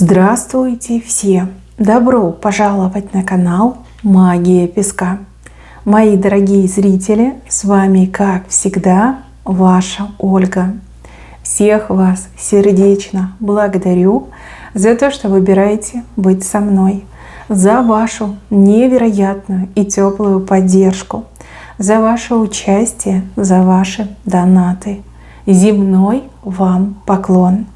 Здравствуйте все! Добро пожаловать на канал Магия Песка. Мои дорогие зрители, с вами, как всегда, ваша Ольга. Всех вас сердечно благодарю за то, что выбираете быть со мной, за вашу невероятную и теплую поддержку, за ваше участие, за ваши донаты. Земной вам поклон!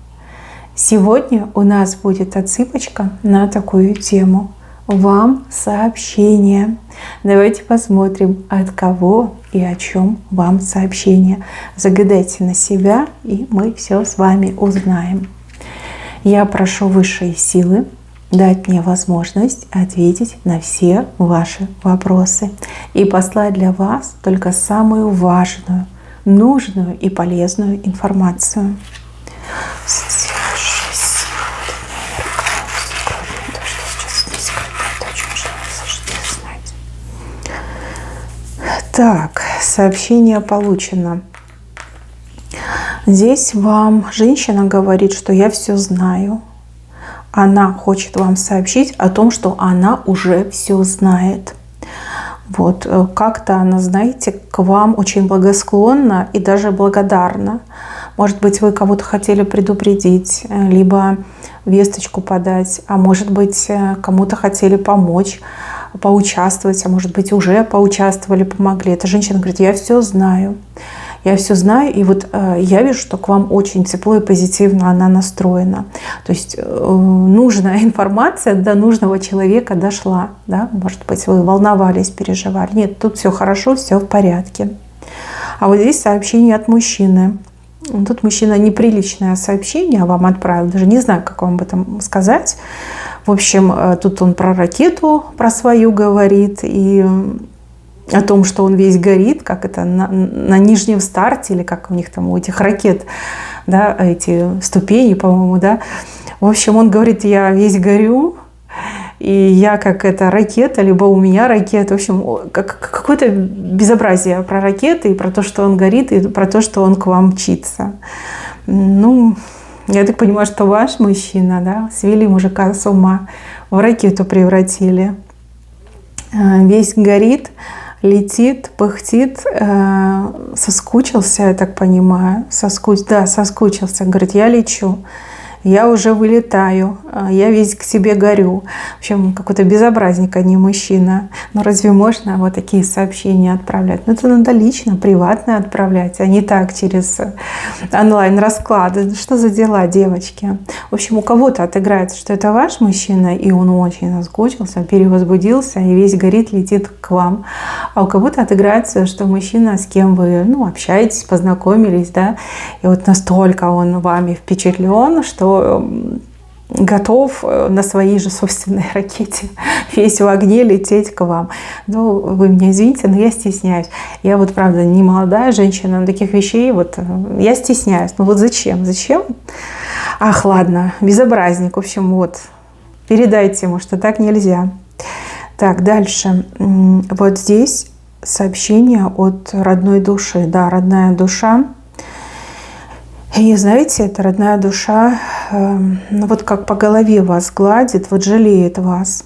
Сегодня у нас будет отсыпочка на такую тему. Вам сообщение. Давайте посмотрим, от кого и о чем вам сообщение. Загадайте на себя, и мы все с вами узнаем. Я прошу высшие силы дать мне возможность ответить на все ваши вопросы и послать для вас только самую важную, нужную и полезную информацию. Так, сообщение получено. Здесь вам женщина говорит, что я все знаю. Она хочет вам сообщить о том, что она уже все знает. Вот, как-то она, знаете, к вам очень благосклонна и даже благодарна. Может быть, вы кого-то хотели предупредить, либо весточку подать, а может быть, кому-то хотели помочь, поучаствовать, а может быть, уже поучаствовали, помогли. Эта женщина говорит, я все знаю. Я все знаю, и вот я вижу, что к вам очень тепло и позитивно она настроена. То есть нужная информация до нужного человека дошла. Да? Может быть, вы волновались, переживали. Нет, тут все хорошо, все в порядке. А вот здесь сообщение от мужчины. Тут мужчина неприличное сообщение вам отправил. Даже не знаю, как вам об этом сказать. В общем, тут он про ракету, про свою говорит. И о том, что он весь горит, как это на нижнем старте, или как у них там у этих ракет, да, эти ступени, по-моему, да. В общем, он говорит, я весь горю, и я как эта ракета, либо у меня ракета. В общем, какое-то безобразие про ракеты, и про то, что он горит, и про то, что он к вам мчится. Ну, я так понимаю, что ваш мужчина, да, свели мужика с ума, в ракету превратили. Весь горит, летит, пыхтит, соскучился, я так понимаю. Соскучился. Говорит, я лечу, я уже вылетаю, я весь к себе горю. В общем, какой-то безобразник, а не мужчина. Но разве можно вот такие сообщения отправлять? Ну, это надо лично, приватно отправлять, а не так через онлайн-расклады. Что за дела, девочки? В общем, у кого-то отыграется, что это ваш мужчина, и он очень соскучился, перевозбудился, и весь горит, летит к вам. А у кого-то отыграется, что мужчина, с кем вы общаетесь, познакомились, да, и вот настолько он вами впечатлен, что готов на своей же собственной ракете весь в огне лететь к вам. Ну, вы меня извините, но я стесняюсь. Я вот, правда, не молодая женщина, но таких вещей вот я стесняюсь. Ну вот зачем? Ах, ладно, безобразник. В общем, вот, передайте ему, что так нельзя. Так, дальше. Вот здесь сообщение от родной души. Да, родная душа. И знаете, эта родная душа, вот как по голове вас гладит, вот жалеет вас.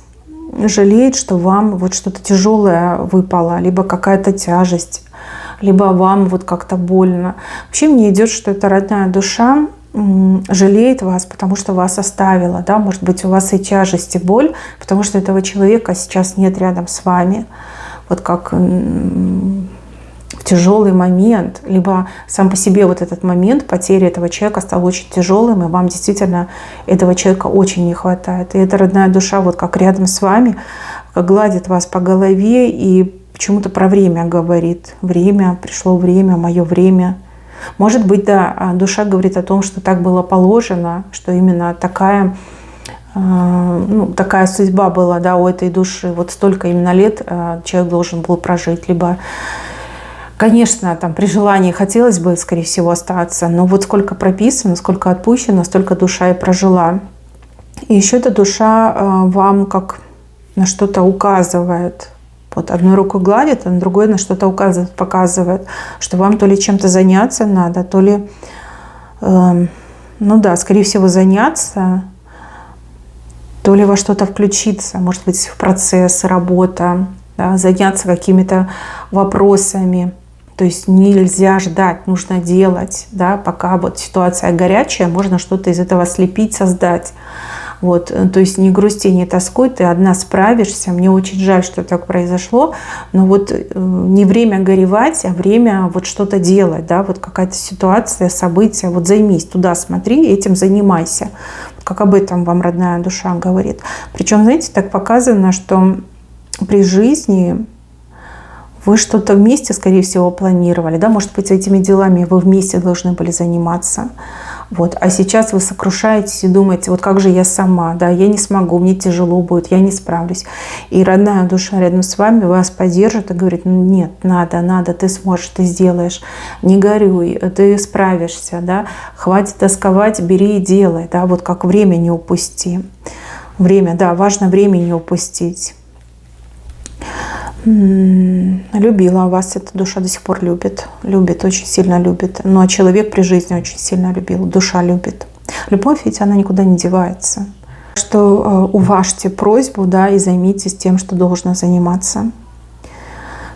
Жалеет, что вам вот что-то тяжелое выпало, либо какая-то тяжесть, либо вам вот как-то больно. Вообще мне идет, что эта родная душа жалеет вас, потому что вас оставила. Да? Может быть, у вас и тяжесть, и боль, потому что этого человека сейчас нет рядом с вами. Вот как тяжелый момент, либо сам по себе вот этот момент потери этого человека стал очень тяжелым, и вам действительно этого человека очень не хватает. И эта родная душа вот как рядом с вами, как гладит вас по голове и почему-то про время говорит. Время, пришло время, мое время. Может быть, да, душа говорит о том, что так было положено, что именно такая судьба была, да, у этой души. Вот столько именно лет человек должен был прожить, либо конечно, там при желании хотелось бы, скорее всего, остаться, но вот сколько прописано, сколько отпущено, столько душа и прожила. И еще эта душа вам как на что-то указывает. Вот одной рукой гладит, а на другой на что-то указывает, показывает, что вам то ли чем-то заняться надо, то ли, скорее всего, заняться, то ли во что-то включиться, может быть, в процесс, работа, да, заняться какими-то вопросами. То есть нельзя ждать, нужно делать, да, пока вот ситуация горячая, можно что-то из этого слепить, создать. Вот, то есть не грусти, не тоскуй, ты одна справишься. Мне очень жаль, что так произошло, но вот не время горевать, а время вот что-то делать, да, вот какая-то ситуация, событие, вот займись, туда смотри, этим занимайся. Как об этом вам родная душа говорит. Причем, знаете, так показано, что при жизни вы что-то вместе, скорее всего, планировали, да, может быть, этими делами вы вместе должны были заниматься. Вот. А сейчас вы сокрушаетесь и думаете, вот как же я сама, да, я не смогу, мне тяжело будет, я не справлюсь. И родная душа рядом с вами вас поддержит и говорит, ну нет, надо, ты сможешь, ты сделаешь, не горюй, ты справишься, да, хватит тосковать, бери и делай, да, вот как время не упусти. Время, да, важно время не упустить. Любила вас эта душа, до сих пор любит, очень сильно любит. Ну а человек при жизни очень сильно любил, душа любит. Любовь ведь она никуда не девается. Что уважьте просьбу, да, и займитесь тем, что должно заниматься.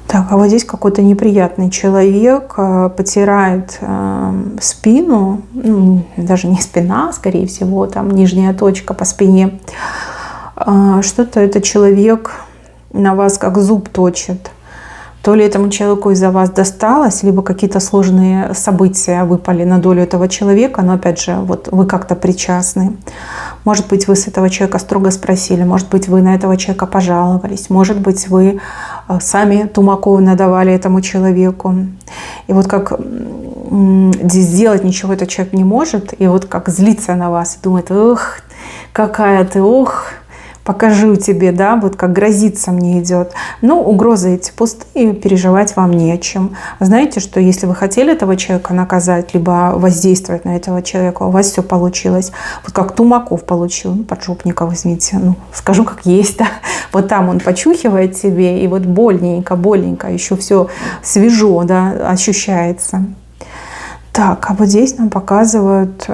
Так, а вот здесь какой-то неприятный человек потирает спину, ну, даже не спина, скорее всего, там нижняя точка по спине. Что-то этот человек на вас как зуб точит. То ли этому человеку из-за вас досталось, либо какие-то сложные события выпали на долю этого человека, но опять же, вот вы как-то причастны. Может быть, вы с этого человека строго спросили, может быть, вы на этого человека пожаловались, может быть, вы сами тумаков надавали этому человеку. И вот как сделать ничего этот человек не может, и вот как злится на вас и думает, ох, какая ты, ох, покажу тебе, да, вот как грозиться мне идет. Но угрозы эти пустые, переживать вам не о чем. Знаете, что если вы хотели этого человека наказать, либо воздействовать на этого человека, у вас все получилось. Вот как Тумаков получил, ну, поджопников, извините, ну, скажу как есть, да. Вот там он почухивает себе, и вот больненько, еще все свежо, да, ощущается. Так, а вот здесь нам показывают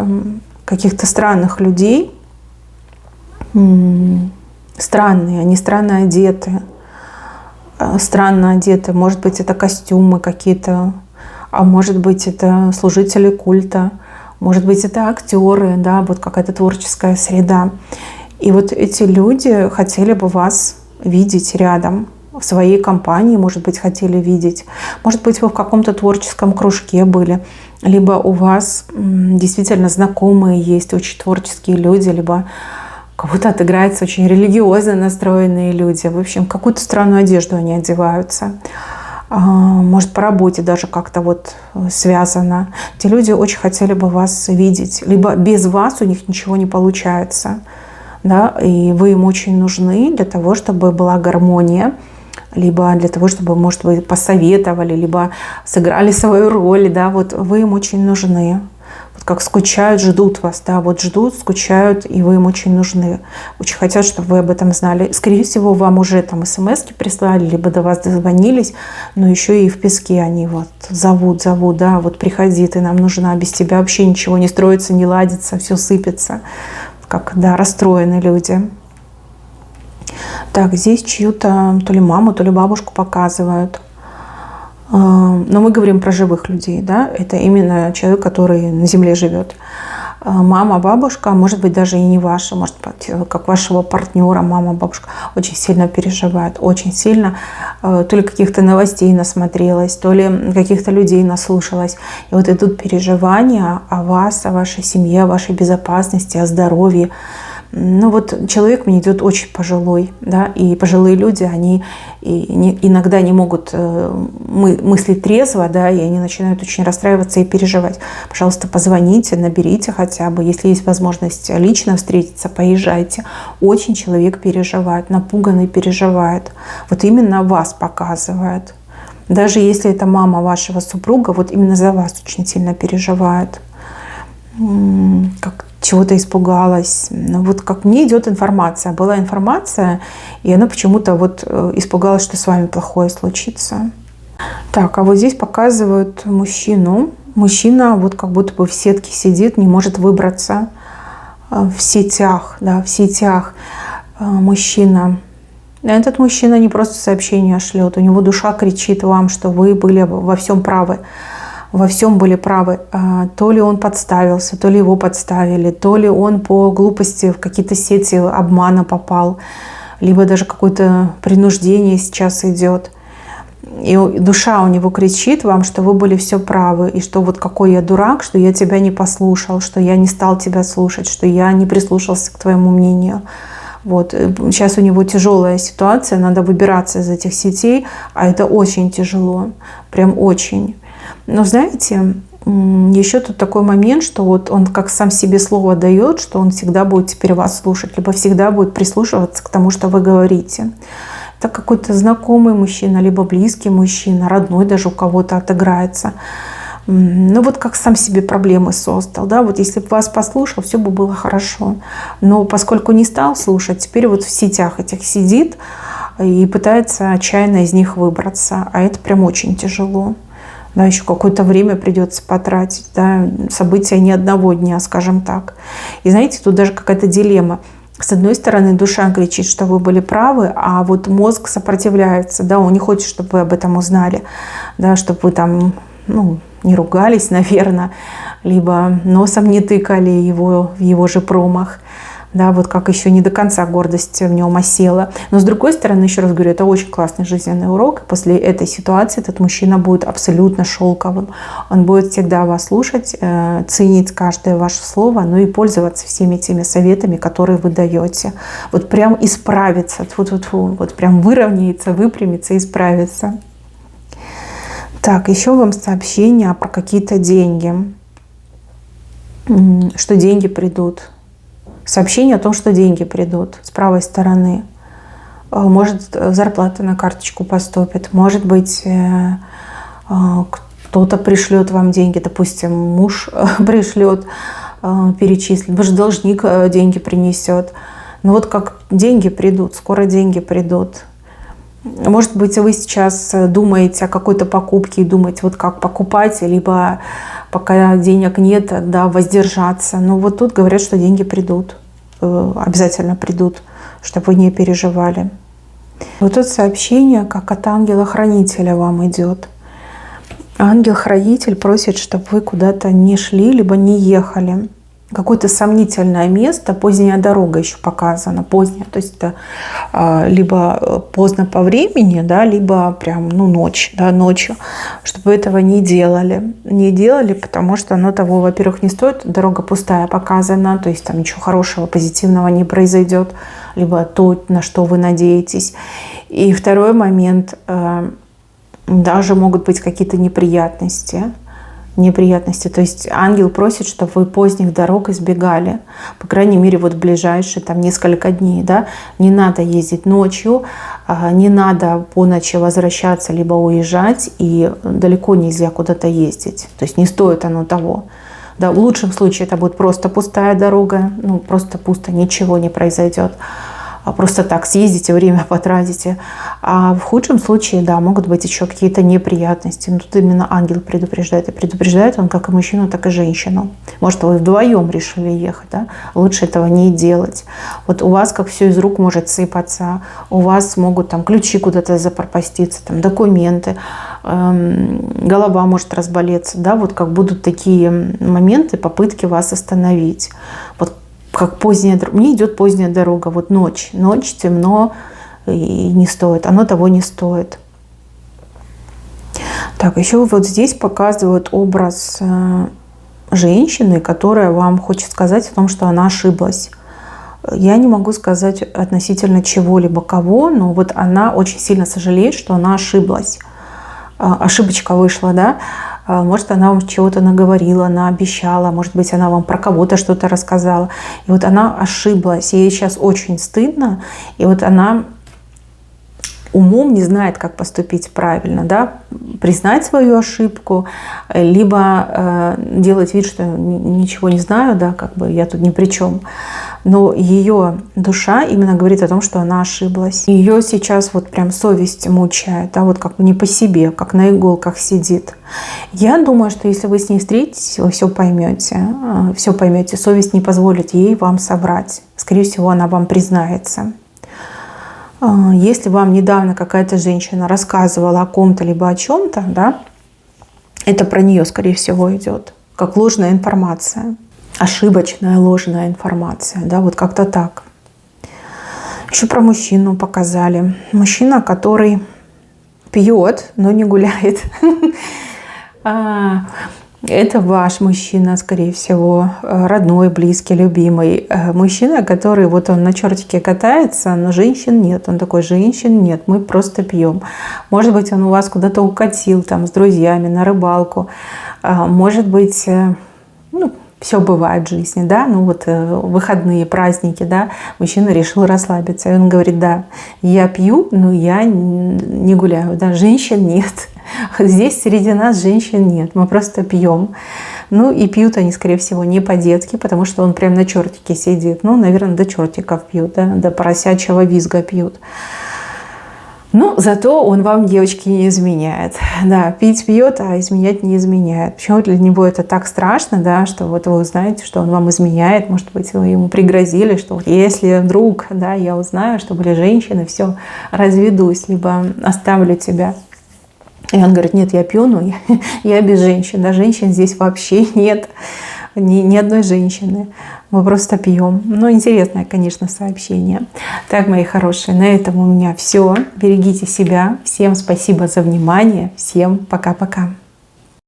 каких-то странных людей. Странные, они странно одеты. Может быть, это костюмы какие-то, а может быть, это служители культа, может быть, это актеры, да, вот какая-то творческая среда. И вот эти люди хотели бы вас видеть рядом, в своей компании, может быть, хотели видеть. Может быть, вы в каком-то творческом кружке были, либо у вас действительно знакомые есть, очень творческие люди, либо кого-то отыграются очень религиозно настроенные люди. В общем, какую-то странную одежду они одеваются. Может, по работе даже как-то вот связано. Те люди очень хотели бы вас видеть. Либо без вас у них ничего не получается. Да? И вы им очень нужны для того, чтобы была гармония. Либо для того, чтобы, может, вы посоветовали, либо сыграли свою роль. Да? Вот вы им очень нужны. Как скучают, ждут вас, да, вот ждут, скучают, и вы им очень нужны. Очень хотят, чтобы вы об этом знали. Скорее всего, вам уже там смс-ки прислали, либо до вас дозвонились, но еще и в песке они вот зовут, да, вот приходи, ты нам нужна, без тебя вообще ничего не строится, не ладится, все сыпется. Как, да, расстроены люди. Так, здесь чью-то то ли маму, то ли бабушку показывают. Но мы говорим про живых людей, да, это именно человек, который на земле живет. Мама, бабушка, может быть, даже и не ваша, может быть, как вашего партнера, мама, бабушка очень сильно переживает, очень сильно. То ли каких-то новостей насмотрелась, то ли каких-то людей наслушалась. И вот идут переживания о вас, о вашей семье, о вашей безопасности, о здоровье. Ну вот человек мне идет очень пожилой, да, и пожилые люди, они иногда не могут мыслить трезво, да, и они начинают очень расстраиваться и переживать. Пожалуйста, позвоните, наберите хотя бы, если есть возможность лично встретиться, поезжайте. Очень человек переживает, напуганный переживает. Вот именно вас показывает. Даже если это мама вашего супруга, вот именно за вас очень сильно переживает. Как чего-то испугалась. Но вот как мне идет информация. Была информация, и она почему-то вот испугалась, что с вами плохое случится. Так, а вот здесь показывают мужчину. Мужчина вот как будто бы в сетке сидит, не может выбраться в сетях, да, в сетях. мужчина. Этот мужчина не просто сообщение шлет, у него душа кричит вам, что вы были во всем правы. Во всем были правы. То ли он подставился, то ли его подставили, то ли он по глупости в какие-то сети обмана попал, либо даже какое-то принуждение сейчас идет. И душа у него кричит вам, что вы были все правы, и что вот какой я дурак, что я тебя не послушал, что я не стал тебя слушать, что я не прислушался к твоему мнению. Вот. Сейчас у него тяжелая ситуация, надо выбираться из этих сетей, а это очень тяжело, прям очень. Но знаете, еще тут такой момент, что вот он как сам себе слово дает, что он всегда будет теперь вас слушать, либо всегда будет прислушиваться к тому, что вы говорите. Это какой-то знакомый мужчина, либо близкий мужчина, родной даже у кого-то отыграется. Ну вот как сам себе проблемы создал, да, вот если бы вас послушал, все бы было хорошо. Но поскольку не стал слушать, теперь вот в сетях этих сидит и пытается отчаянно из них выбраться, а это прям очень тяжело. Да, еще какое-то время придется потратить, да, события не одного дня, скажем так. И знаете, тут даже какая-то дилемма. С одной стороны, душа кричит, что вы были правы, а вот мозг сопротивляется, да, он не хочет, чтобы вы об этом узнали, да, чтобы вы там, не ругались, наверное, либо носом не тыкали его в его же промах. Да, вот как еще не до конца гордость в нем осела. Но с другой стороны, еще раз говорю, это очень классный жизненный урок. После этой ситуации этот мужчина будет абсолютно шелковым. Он будет всегда вас слушать, ценить каждое ваше слово, ну и пользоваться всеми теми советами, которые вы даете. Вот прям исправиться, вот прям выровняется, выпрямится, исправится. Так, еще вам сообщение про какие-то деньги. Что деньги придут. Сообщение о том, что деньги придут с правой стороны. Может, зарплата на карточку поступит. Может быть, кто-то пришлет вам деньги. Допустим, муж пришлет, перечислит. Может, должник деньги принесет. Но вот как деньги придут, скоро деньги придут. Может быть, вы сейчас думаете о какой-то покупке и думаете, вот как покупать, либо пока денег нет, да, воздержаться. Но вот тут говорят, что деньги придут, обязательно придут, чтобы вы не переживали. Вот тут сообщение, как от ангела-хранителя вам идет. Ангел-хранитель просит, чтобы вы куда-то не шли, либо не ехали. Какое-то сомнительное место, поздняя дорога еще показана, поздняя, то есть это либо поздно по времени, да, либо прям ночь, да, ночью, чтобы вы этого не делали, потому что оно того, во-первых, не стоит, дорога пустая показана, то есть там ничего хорошего, позитивного не произойдет, либо то, на что вы надеетесь. И второй момент, даже могут быть какие-то неприятности. То есть ангел просит, чтобы вы поздних дорог избегали, по крайней мере, вот ближайшие там несколько дней, да, не надо ездить ночью, не надо по ночи возвращаться, либо уезжать, и далеко нельзя куда-то ездить, то есть не стоит оно того. Да, в лучшем случае это будет просто пустая дорога, просто пусто, ничего не произойдет. Просто так съездите, время потратите. А в худшем случае, да, могут быть еще какие-то неприятности. Но тут именно ангел предупреждает. И предупреждает он как и мужчину, так и женщину. Может, вы вдвоем решили ехать, да? Лучше этого не делать. Вот у вас как все из рук может сыпаться. У вас могут там ключи куда-то запропаститься, там документы. Голова может разболеться. Да? Вот как будут такие моменты, попытки вас остановить. Вот как поздняя дорога. Мне идет поздняя дорога. Вот ночь, темно, и не стоит. Оно того не стоит. Так, еще вот здесь показывают образ женщины, которая вам хочет сказать о том, что она ошиблась. Я не могу сказать относительно чего-либо кого, но вот она очень сильно сожалеет, что она ошиблась. Ошибочка вышла, да? Может, она вам чего-то наговорила, она обещала, может быть, она вам про кого-то что-то рассказала. И вот она ошиблась, ей сейчас очень стыдно, и вот она умом не знает, как поступить правильно, да? Признать свою ошибку, либо делать вид, что ничего не знаю, да, как бы я тут ни при чем. Но ее душа именно говорит о том, что она ошиблась. Ее сейчас вот прям совесть мучает, да, вот как бы не по себе, как на иголках сидит. Я думаю, что если вы с ней встретитесь, вы все поймете, совесть не позволит ей вам соврать. Скорее всего, она вам признается. Если вам недавно какая-то женщина рассказывала о ком-то либо о чем-то, да, это про нее, скорее всего, идет, как ложная информация, ошибочная ложная информация, да, вот как-то так. Еще про мужчину показали. Мужчина, который пьет, но не гуляет. Это ваш мужчина, скорее всего, родной, близкий, любимый. Мужчина, который вот он на чертике катается, но женщин нет. Он такой: женщин нет, мы просто пьем. Может быть, он у вас куда-то укатил там с друзьями на рыбалку. Может быть, ну, все бывает в жизни, да, ну вот выходные, праздники, да, мужчина решил расслабиться. И он говорит: да, я пью, но я не гуляю, да, женщин нет. Здесь среди нас женщин нет, мы просто пьем. Ну и пьют они, скорее всего, не по-детски, потому что он прям на чертике сидит. Ну, наверное, до чертиков пьют, да, до поросячьего визга пьют. Ну, зато он вам, девочки, не изменяет. Да, пить пьет, а изменять не изменяет. Почему для него это так страшно, да, что вот вы узнаете, что он вам изменяет. Может быть, вы ему пригрозили, что вот если вдруг, да, я узнаю, что были женщины, все, разведусь, либо оставлю тебя. И он говорит: нет, я пью, но я без женщин. Да, женщин здесь вообще нет. Ни одной женщины. Мы просто пьем. Ну, интересное, конечно, сообщение. Так, мои хорошие, на этом у меня все. Берегите себя. Всем спасибо за внимание. Всем пока-пока.